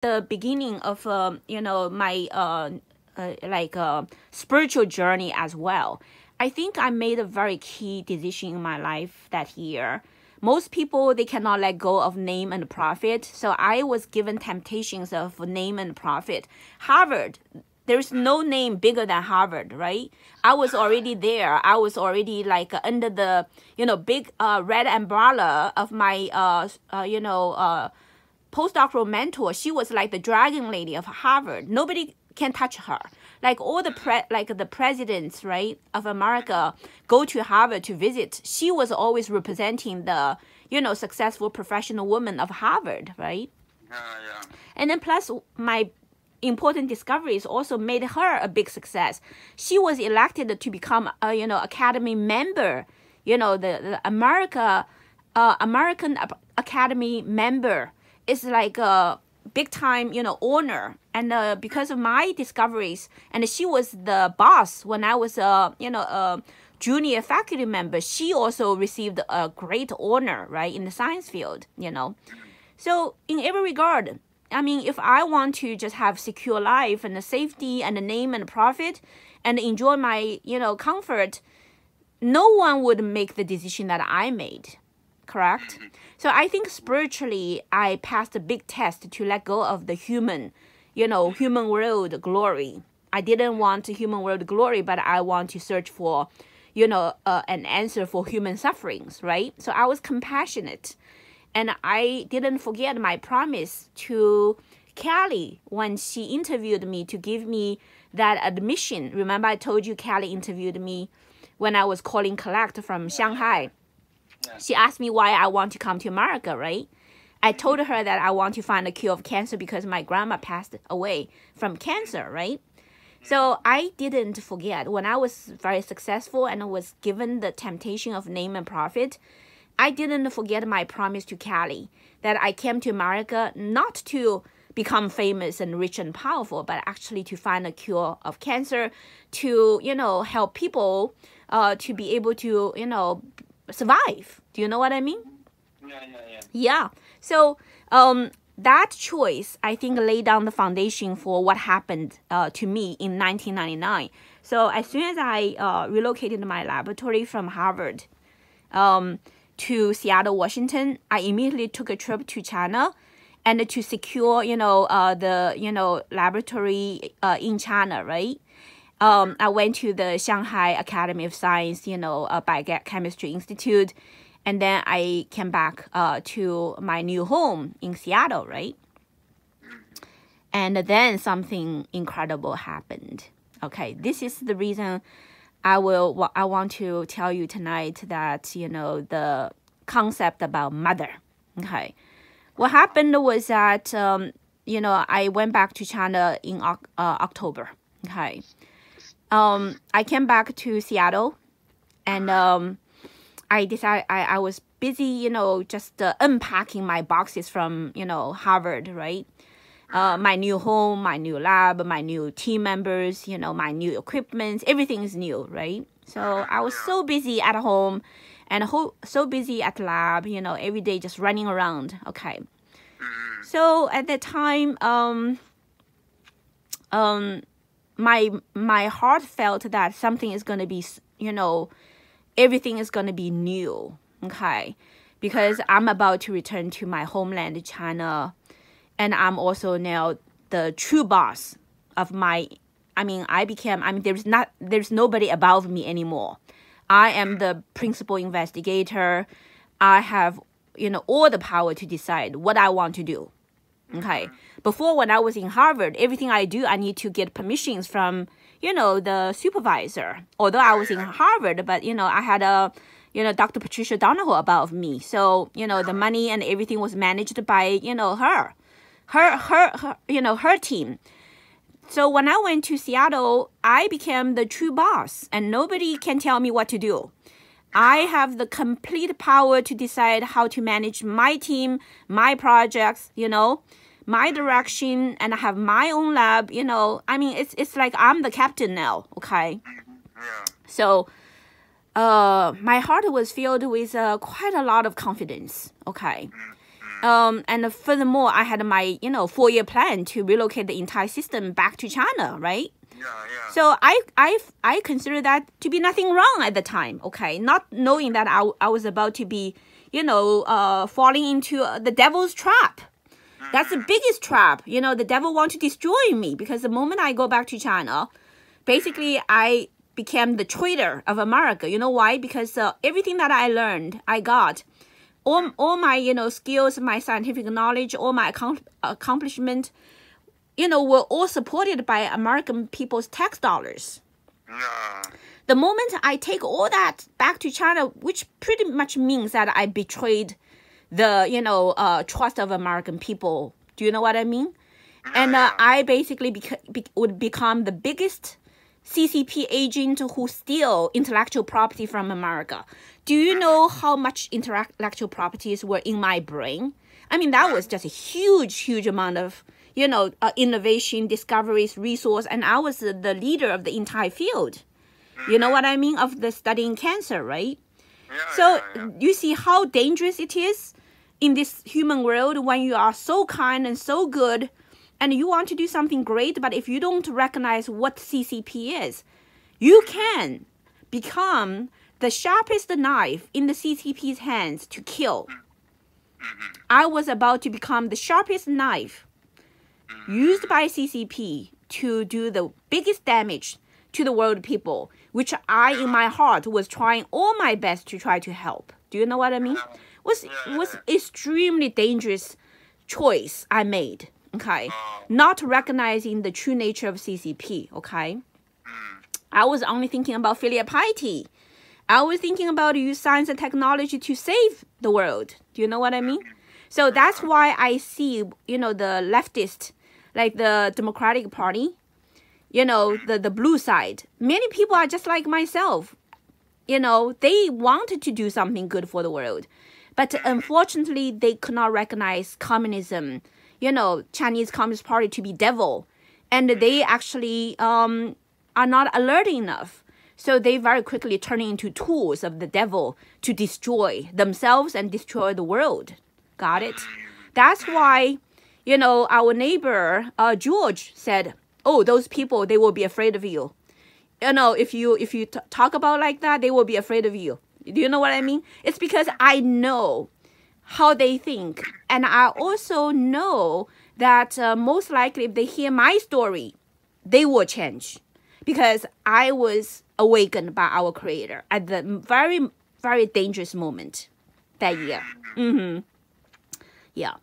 the beginning of you know, my spiritual journey as well. I think I made a very key decision in my life that year. Most people, they cannot let go of name and profit. So I was given temptations of name and profit. Harvard, there's no name bigger than Harvard, right? I was already there. I was already like under the, you know, big red umbrella of my, postdoctoral mentor. She was like the dragon lady of Harvard. Nobody can touch her. Like all the the presidents, right, of America go to Harvard to visit. She was always representing the, you know, successful professional woman of Harvard, right? Yeah. And then plus my important discoveries also made her a big success. She was elected to become a, you know, Academy member, you know, the American Academy member. Is like a big time, you know, honor. And because of my discoveries, and she was the boss when I was a junior faculty member, she also received a great honor, right, in the science field, you know. So in every regard, I mean, if I want to just have secure life and the safety and the name and profit and enjoy my, you know, comfort, no one would make the decision that I made. Correct? So I think spiritually, I passed a big test to let go of the human world glory. I didn't want human world glory, but I want to search for, you know, an answer for human sufferings, right? So I was compassionate. And I didn't forget my promise to Kelly when she interviewed me to give me that admission. Remember I told you Kelly interviewed me when I was calling Collect from Shanghai. She asked me why I want to come to America, right? I told her that I want to find a cure of cancer because my grandma passed away from cancer, right? So I didn't forget when I was very successful and was given the temptation of name and profit. I didn't forget my promise to Kelly that I came to America not to become famous and rich and powerful, but actually to find a cure of cancer, to, you know, help people to be able to, you know, survive. Do you know what I mean? Yeah. So that choice, I think, laid down the foundation for what happened to me in 1999. So as soon as I relocated my laboratory from Harvard to Seattle, Washington, I immediately took a trip to China and to secure, you know, the, you know, laboratory in China, right? I went to the Shanghai Academy of Science, you know, Biochemistry Institute, and then I came back to my new home in Seattle, right? And then something incredible happened. Okay, this is the reason I want to tell you tonight that, you know, the concept about mother. Okay, what happened was that, you know, I went back to China in October. Okay. I came back to Seattle, and I decided I was busy, you know, just unpacking my boxes from, you know, Harvard, right? My new home, my new lab, my new team members, you know, my new equipment, everything is new, right? So I was so busy at home and so busy at lab, you know, every day just running around. Okay. So at that time, my heart felt that something is going to be, you know, everything is going to be new, okay? Because I'm about to return to my homeland, China, and I'm also now the true boss of there's nobody above me anymore. I am the principal investigator. I have, you know, all the power to decide what I want to do. Okay. Before, when I was in Harvard, everything I do, I need to get permissions from, you know, the supervisor. Although I was in Harvard, but, you know, I had Dr. Patricia Donahoe above me. So, you know, the money and everything was managed by, you know, her team. So when I went to Seattle, I became the true boss and nobody can tell me what to do. I have the complete power to decide how to manage my team, my projects, you know, my direction, and I have my own lab, you know. I mean, it's like I'm the captain now, okay? So my heart was filled with quite a lot of confidence, okay? And furthermore, I had my, 4-year plan to relocate the entire system back to China, right? Yeah, yeah. So I consider that to be nothing wrong at the time, okay? Not knowing that I was about to be, falling into the devil's trap. That's the biggest trap. The devil wants to destroy me because the moment I go back to China, basically I became the traitor of America. You know why? Because everything that I learned, I got. All my, skills, my scientific knowledge, all my accomplishment, were all supported by American people's tax dollars. Yeah. The moment I take all that back to China, which pretty much means that I betrayed the, trust of American people. Do you know what I mean? And I basically would become the biggest CCP agent who steal intellectual property from America. Do you know how much intellectual properties were in my brain? I mean, that was just a huge amount of, innovation, discoveries, resource, and I was the leader of the entire field. You know what I mean? Of the studying cancer, right? Yeah, So yeah. you see how dangerous it is in this human world when you are so kind and so good and you want to do something great, but if you don't recognize what CCP is, you can become the sharpest knife in the CCP's hands to kill. I was about to become the sharpest knife used by CCP to do the biggest damage to the world people, which I, in my heart, was trying all my best to try to help. Do you know what I mean? Was extremely dangerous choice I made. Okay, not recognizing the true nature of CCP. Okay, I was only thinking about filial piety. I was thinking about use science and technology to save the world. Do you know what I mean? So that's why I see, the leftist, like the Democratic Party, the blue side. Many people are just like myself. They wanted to do something good for the world. But unfortunately, they could not recognize communism, Chinese Communist Party to be devil. And they actually are not alert enough. So they very quickly turn into tools of the devil to destroy themselves and destroy the world. Got it? That's why, our neighbor, George, said, oh, those people, they will be afraid of you. If you talk about like that, they will be afraid of you. Do you know what I mean? It's because I know how they think. And I also know that most likely if they hear my story, they will change. Because I was awakened by our Creator at the very, very dangerous moment that year. Yeah.